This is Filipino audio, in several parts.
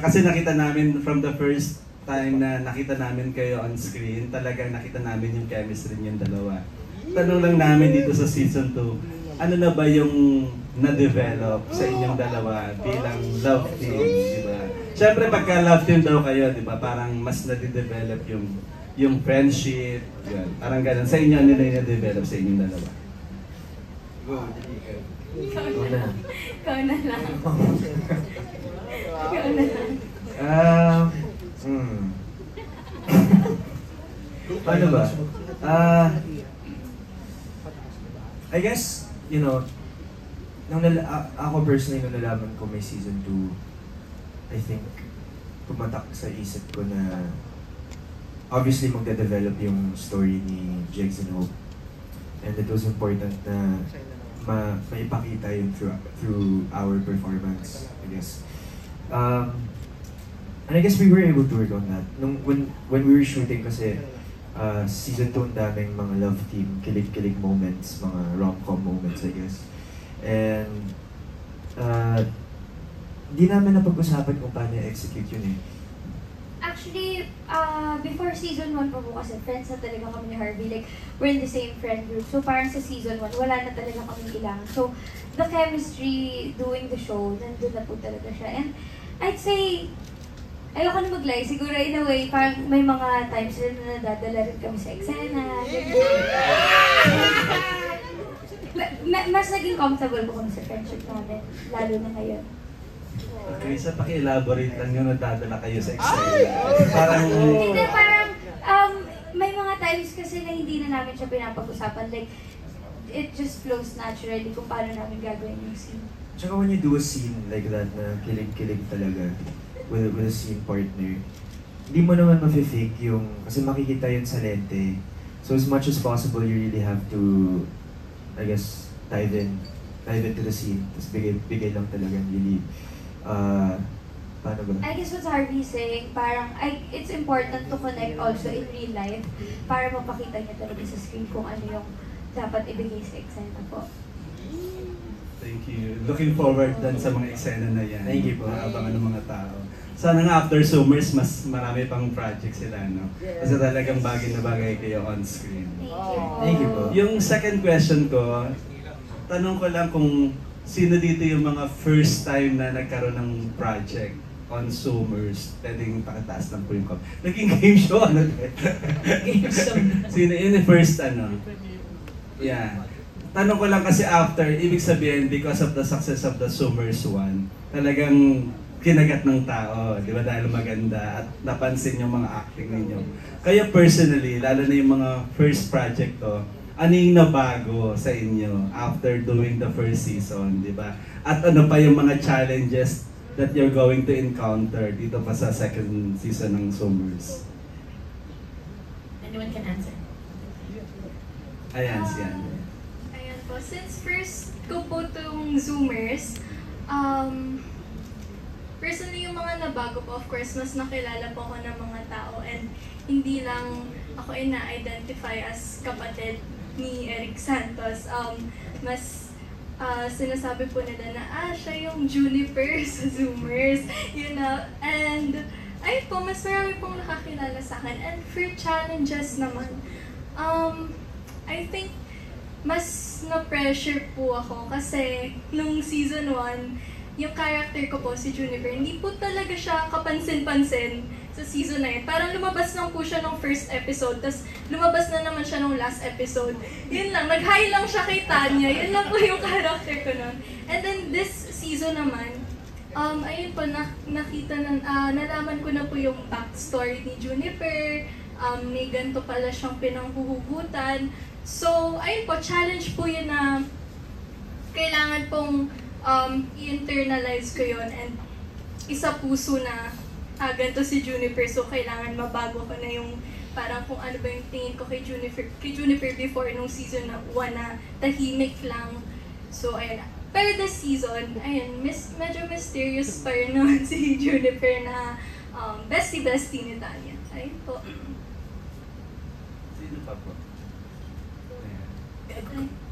Kasi nakita namin from the first time na nakita namin kayo on screen, talagang nakita namin yung chemistry niyong dalawa. Tanong lang namin dito sa season 2, ano na ba yung na-develop sa inyong dalawa bilang love team, di ba? Siyempre pagka love team daw kayo, di ba, parang mas na-develop yung friendship, yun. Parang ganun. Sa inyo, ano na yung na-develop sa inyong dalawa? Ikaw na. Ikaw na lang. Ikaw na lang. Paano ba? I guess, you know, ako personally nung nalaman ko may season 2, I think, pumatak sa isip ko na obviously magde-develop yung story ni Jigs and Hope. And it was important na maipakita yun through our performance, I guess. And I guess we were able to work on that. When we were shooting kasi, season 2 ang daming mga love team, kilig-kilig moments, mga rom-com moments, I guess. And di namin napag-usapan kung paano i-execute yun eh. Actually, before season 1 pa po kasi friends na talaga kami ni Harvey. Like, we're in the same friend group. So parang sa season 1, wala na talaga kami ilang. So, the chemistry doing the show, nandun na po talaga siya. And I'd say, ayoko na mag-lie. Siguro in a way, parang may mga times na nadadala rin kami sa eksena. Mas naging comfortable po kami sa friendship namin, lalo na ngayon. Okay, sa paki-elaborate lang yung nadadala kayo sa eksena. Parang... Hindi, parang may mga times kasi na hindi na namin siya pinapag-usapan. Like, it just flows naturally kung paano namin gagawin yung scene. Tsaka when you do a scene like that na kilig-kilig talaga, with a scene partner, hindi mo naman ma-fake yung, kasi makikita yun sa lente. So as much as possible, you really have to, I guess, dive into the scene. Tapos bigay lang talaga really, paano ba? I guess what Harvey is saying, parang, it's important to connect also in real life para mapakita niya talaga sa screen kung ano yung dapat ibigay sa eksena po. Thank you. Looking forward din sa mga eksena na yan. Thank you po. Abangan ng mga tao. Sana nga after Summers, mas marami pang project sila, no? Kasi talagang bagay na bagay kayo on screen. Thank you. Thank you po. Yung second question ko, tanong ko lang kung sino dito yung mga first time na nagkaroon ng project on Summers. Pwedeng pakataas lang po yung cop. Naging game show, ano? Game show. Sino yun yung first, ano? Yeah. Tanong ko lang kasi after, ibig sabihin, because of the success of the Summers 1, talagang kinagat ng tao, di ba? Dahil maganda at napansin yung mga acting ninyo. Kaya personally, lalo na yung mga first project to, ano yung nabago sa inyo after doing the first season, di ba? At ano pa yung mga challenges that you're going to encounter dito pa sa second season ng Summers? Anyone can answer. Ayan, siyan. Ayan po, since first ko po itong Zoomers, personally, yung mga nabago po, of course, mas nakilala po ako ng mga tao and hindi lang ako ina-identify as kapatid ni Eric Santos. Mas sinasabi po nila na, siya yung Juniper sa Zoomers, you know. And, ayun po, mas marami pong nakakilala sa akin. And for challenges naman, I think, mas na-pressure po ako kasi nung season 1, yung character ko po, si Juniper, hindi po talaga siya kapansin-pansin sa season na yun. Parang lumabas lang po siya nung first episode, tapos lumabas na naman siya nung last episode. Yun lang, nag-hi lang siya kay Tanya, yun lang po yung character ko nun. And then this season naman, ayun po, nalaman ko na po yung backstory ni Juniper, may ganito pala siyang pinanghuhugutan. So, ayun po, challenge po yun na kailangan pong i-internalize ko yun and isa puso na ganito si Juniper, so kailangan mabago ko na yung parang kung ano ba yung tingin ko kay Juniper before nung season 1 na tahimik lang. So ayun, pero this season, ayun, medyo mysterious pa rin naman si Juniper na bestie ni Tanya. Ayun po. Sino pa po?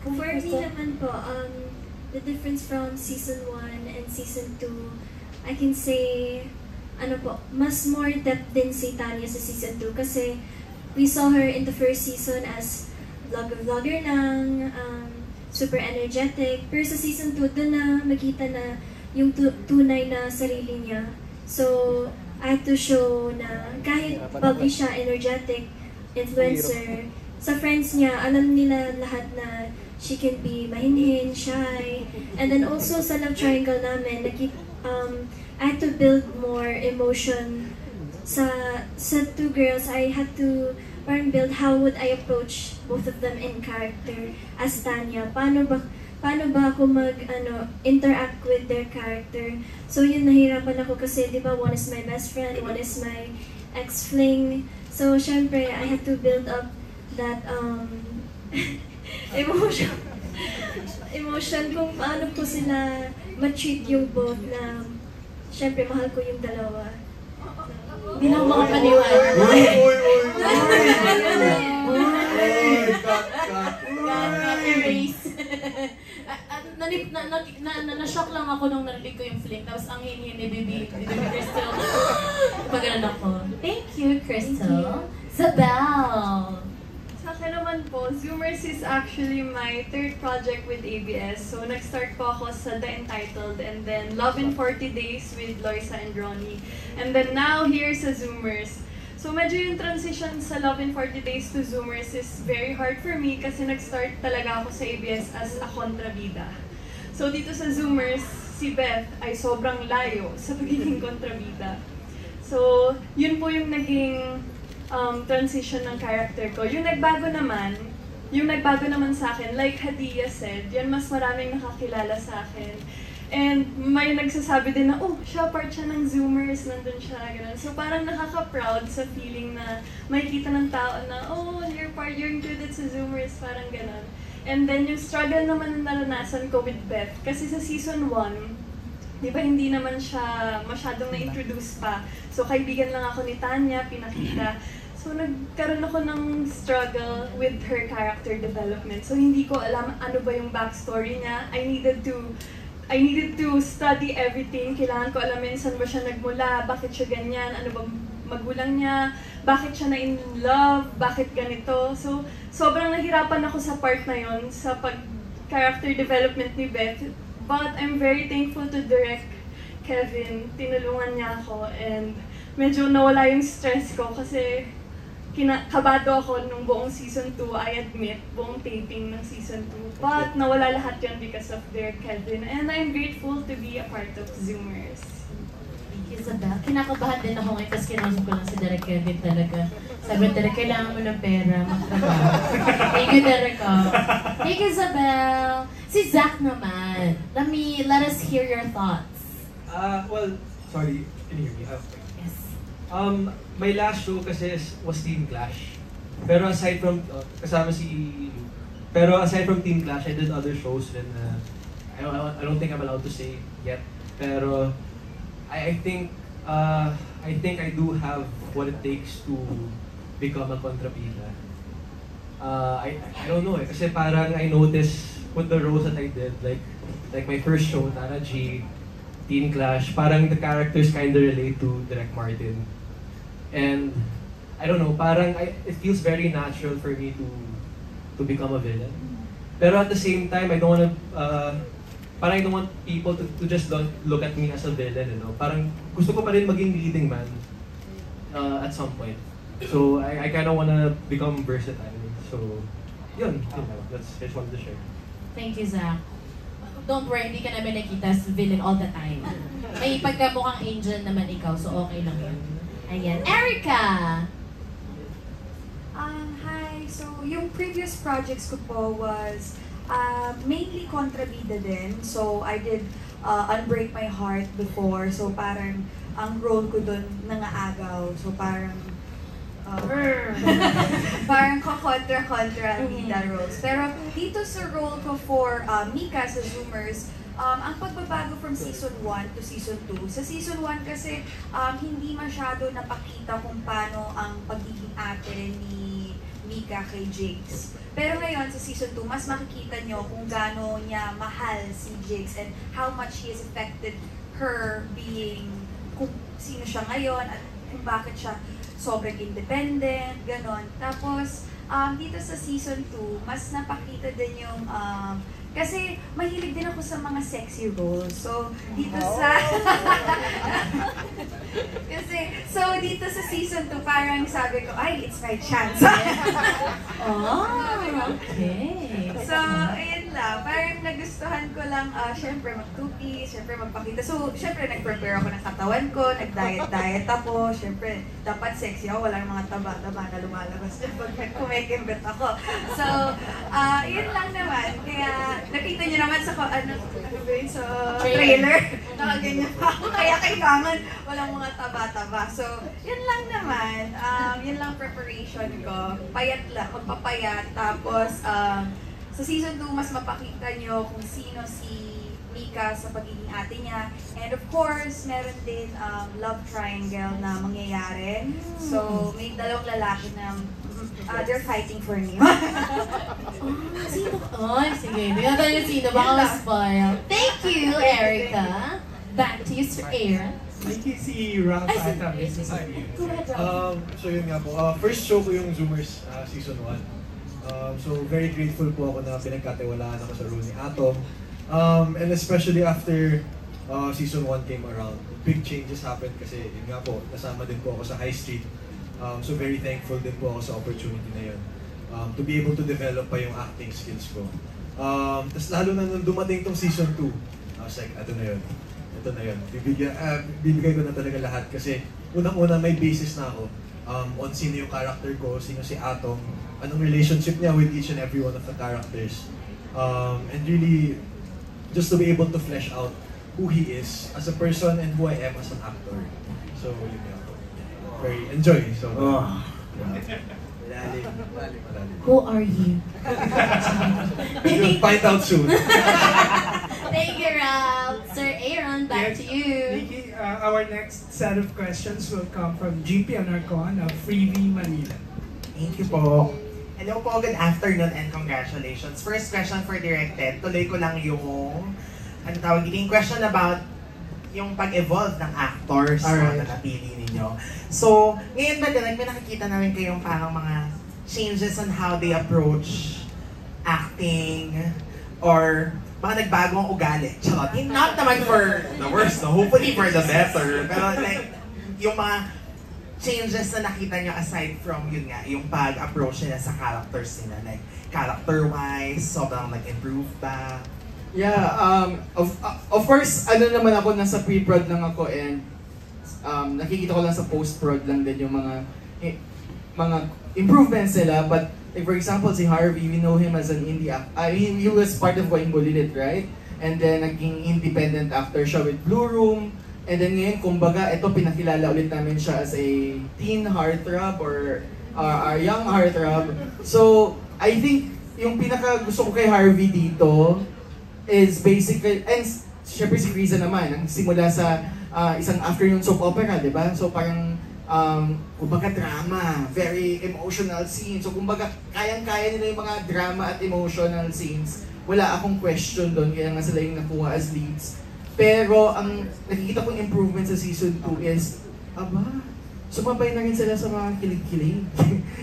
For me naman po, the difference from season 1 and season 2, I can say, mas more depth din si Tanya sa season 2 kasi we saw her in the first season as vlogger lang, super energetic. Pero sa season 2, doon na makita na yung tunay na sarili niya. So, I had to show na kahit bubbly siya, energetic, influencer, sa friends niya, alam nila lahat na she can be mahinhin, shy. And then also sa love triangle namin, I had to build more emotion. Sa two girls, I had to parang build how would I approach both of them in character as Tanya. Paano ba ako interact with their character. So yun, nahirapan ako kasi, di ba, one is my best friend, one is my ex-fling. So, syempre, I had to build up that emotion kung paano po sila ma-treat yung both na, syempre, mahal ko yung dalawa. Hindi na ako makapaniwala. Erase. Na-shock lang ako nung narinig ko yung fling. Tapos ang hini ni Baby Crystal. Pagano'n ako. Thank you, Crystal. Sabel! Sa akin naman po, Zoomers is actually my third project with ABS. So, nag-start po ako sa The Entitled and then Love in 40 Days with Loisa and Ronnie. And then now, here sa Zoomers. So, medyo yung transition sa Love in 40 Days to Zoomers is very hard for me kasi nag-start talaga ako sa ABS as a kontrabida. So, dito sa Zoomers, si Beth ay sobrang layo sa pagiging kontrabida. So, yun po yung naging transition ng character ko. Yung nagbago naman sa akin, like Hadia said, yan mas maraming nakakilala sa akin. And may nagsasabi din na, oh, siya ng Zoomers, nandun siya, gano'n. So parang nakaka-proud sa feeling na makikita ng tao na, oh, you're included sa Zoomers, parang gano'n. And then yung struggle naman na naranasan ko with Beth, kasi sa season 1, di ba hindi naman siya masyadong na-introduce pa. So kaibigan lang ako ni Tanya, pinakita. So nagkaroon ako ng struggle with her character development. So hindi ko alam ano ba yung backstory niya. I needed to study everything. Kailangan ko alamin saan ba siya nagmula, bakit siya ganyan, ano ba magulang niya, bakit siya na in love, bakit ganito. So sobrang nahirapan ako sa part na yon sa character development ni Beth. But I'm very thankful to Direk Kevin. Tinulungan niya ako and medyo nawala yung stress ko kasi kabado ako nung buong season 2, I admit, buong taping ng season 2. But nawala lahat yan because of Derek Kevin. And I'm grateful to be a part of Zoomers. Thank you, Isabel. Kinakabahan din ako ngayon kasi kinausap ko lang si Derek Kevin talaga. Sabi, Derek, kailangan mo ng pera, magtrabaho. Thank you, Derek. Thank you, Isabel. Si Zach naman. Let us hear your thoughts. Well, sorry, can you hear me? Yes. My last show kasi was Team Clash. Pero aside from, kasama si Luke. Pero aside from Team Clash, I did other shows and I don't think I'm allowed to say yet. Pero I think I do have what it takes to become a kontrabida. I don't know kasi parang I noticed with the roles that I did, like my first show, Tara G, Teen Clash, parang the characters kinda relate to Direk Martin. And I don't know, parang it feels very natural for me to become a villain. Pero at the same time, I don't want people to just don't look at me as a villain, you know. Parang gusto ko pa rin maging leading man at some point. So I kind of wanna become versatile. So yun, that's I just wanted to share. Thank you, Zach. Don't worry, hindi ka namin nakita as villain all the time. May pagkamukhang angel naman ikaw, so okay lang yun. Ayan. Erica! Hi. So, yung previous projects ko po was mainly kontrabida din. So, I did Unbreak My Heart before. So, parang ang role ko dun nangaagaw. So, parang parang kontra bida roles. Pero dito sa role ko for Mika sa Zoomers, ang pagbabago from season 1 to season 2. Sa season 1 kasi hindi masyado napakita kung paano ang pagiging ate ni Mika kay Jigs. Pero ngayon sa season 2, mas makikita nyo kung gaano niya mahal si Jigs and how much he is affected her being kung sino siya ngayon at kung bakit siya sobrang independent, ganon. Tapos, dito sa season 2, mas napakita din yung, kasi mahilig din ako sa mga sexy roles. So, dito sa... dito sa season 2, parang sabi ko, ay, it's my chance. Okay. So, ayun lang. Parang nagustuhan ko lang, syempre mag-2P, syempre magpakita. So, syempre nag-prepare ako ng katawan ko, nag-diet ako. Syempre, dapat sexy ako, walang mga taba-taba na lumalabas pag kumikimbit ako. So, yun lang naman. Kaya, nakita niyo naman sa, sa trailer, nakaganyan pa ako. Kaya kailangan walang mga taba-taba. So, yun lang naman. Yun lang preparation ko. Payat lang, magpapayat. Tapos, sa season 2, mas mapakita nyo kung sino si Mika sa pagiging ate niya. And of course, meron din love triangle na mangyayari. So, may dalawang lalaki na they're fighting for me. Sino? Ay, sige. Hindi na tayo sino. Baka ma-spoil. Thank you, Erica. Back to you, Sir Aaron. Nikki, si Ralph Ay, ata sige. mismo sa iyo. Go ahead, Ralph. So yun nga po, first show ko yung Zoomers season 1. So very grateful po ako na pinagkatiwalaan ako sa role ni Atom. And especially after season 1 came around, big changes happened kasi yun nga po, nasama din po ako sa High Street. So very thankful din po ako sa opportunity na yun. To be able to develop pa yung acting skills ko. Tapos lalo na nung dumating tong season 2, I was like, ito na yun. Ito na yun. Bibigay ko na talaga lahat kasi unang-una may basis na ako on sino yung character ko, sino si Atom, anong relationship niya with each and every one of the characters. And really, just to be able to flesh out who he is as a person and who I am as an actor. So, yun nga. Very enjoy. So, Who are you? you'll find out soon. Thank you, Ralph. Sir Aaron, back Yes, to you. Nikki, our next set of questions will come from GP Anarcon of Freebie Manila. Thank you po. Hello po, good afternoon and congratulations. First question for Directed. Tuloy ko lang yung, ano tawag dito, yung question about yung pag-evolve ng actors na napili ninyo. So, ngayon ba direct, may nakikita namin kayong parang mga changes on how they approach acting or mga nagbagong ugali. Charot. Not naman for the worst, no? Hopefully for the better. Pero like, yung mga changes na nakita nyo aside from yun nga, yung pag-approach nila sa characters nila. Like, character-wise, sobrang nag-improve ba? Yeah, of course, ano naman ako, nasa pre-prod lang ako and nakikita ko lang sa post-prod lang din yung mga improvements nila. But like for example, si Harvey, we know him as an indie actor. He was part of Going Bulilit, right? And then naging independent actor siya with Blue Room. And then ngayon, kumbaga, ito pinakilala ulit namin siya as a teen heartthrob or our young heartthrob. So, I think yung pinaka gusto ko kay Harvey dito is basically, and syempre si Riza naman, ang simula sa isang afternoon soap opera, di ba? So parang, kumbaga drama, very emotional scenes. So kumbaga, kayang-kaya nila yung mga drama at emotional scenes. Wala akong question doon, kaya nga sila yung nakuha as leads. Pero ang nakikita kong improvement sa season 2 is, sumabay na rin sila sa mga kilig-kilig.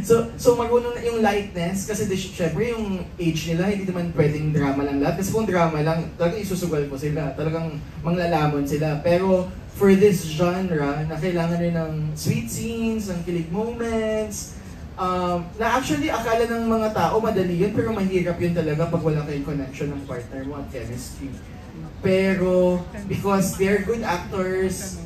so marunong na yung lightness, kasi syempre yung age nila, hindi naman pwedeng drama lang lahat. Kasi kung drama lang, talagang isusugal ko sila, talagang manglalamon sila. Pero for this genre, na kailangan rin ng sweet scenes, ng kilig moments, na actually akala ng mga tao madali yun, pero mahirap yun talaga pag wala kayong connection ng partner mo at chemistry. Pero because they're good actors,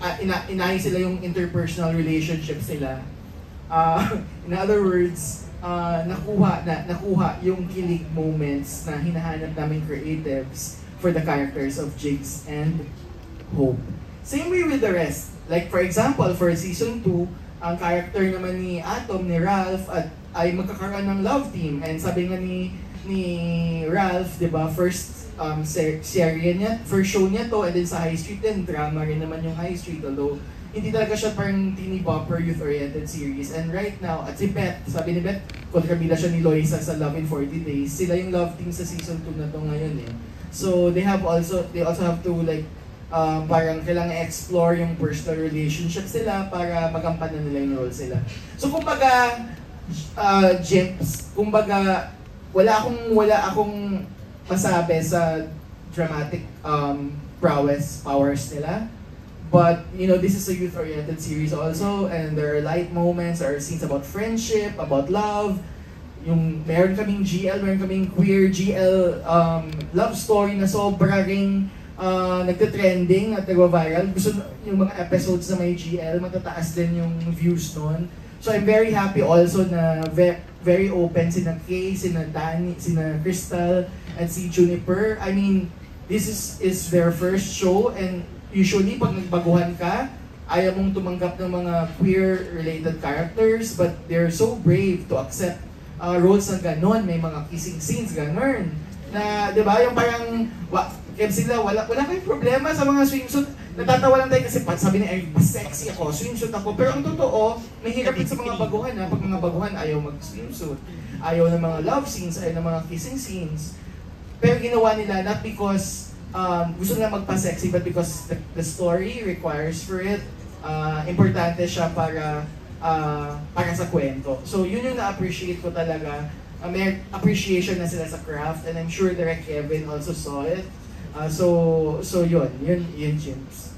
at inahin sila yung interpersonal relationships nila. In other words, nakuha yung kilig moments na hinahanap namin creatives for the characters of Jigs and Hope. Same way with the rest. Like for example, for season 2, ang character naman ni Atom, ni Ralph, ay magkakaroon ng love team. And sabi nga ni Ralph, di ba, first serye niya, first show niya to, and then sa High Street din, drama rin naman yung High Street, although hindi talaga siya parang teeny bopper, youth-oriented series. And right now, at si Beth, sabi ni Beth, kontrabida siya ni Loisa sa Love in 40 Days, sila yung love team sa season 2 na to ngayon eh. So they also have to like parang kailangan explore yung personal relationships nila para magampanan nila yung role sila. So kumbaga, Jimps, kumbaga wala akong masabi sa dramatic powers nila. But, you know, this is a youth-oriented series also, and there are light moments, there are scenes about friendship, about love. Meron kaming queer GL love story na sobra ring nagte-trending at nagwa-viral. Gusto yung mga episodes na may GL, matataas din yung views nun. So I'm very happy also na very open sina Kay, sina Danny, sina Crystal, and si Juniper. I mean, this is their first show, and usually pag nagbaguhan ka, ayaw mong tumanggap ng mga queer-related characters, but they're so brave to accept roles na gano'n. May mga kissing scenes, gano'n. Na, di ba, yung parang, wala kayong problema sa mga swimsuit. Natatawa lang tayo kasi sabi ni Eric, mas sexy ako, swimsuit ako. Pero ang totoo, mahirap din sa mga baguhan. Pag mga baguhan, ayaw mag-swimsuit. Ayaw ng mga love scenes, ayaw ng mga kissing scenes. Pero ginawa nila, not because gusto nila magpa-sexy, but because the story requires for it. Importante siya para sa kwento. So yun yung na-appreciate ko talaga. May appreciation na sila sa craft, and I'm sure Direk Kevin also saw it. So yun, James.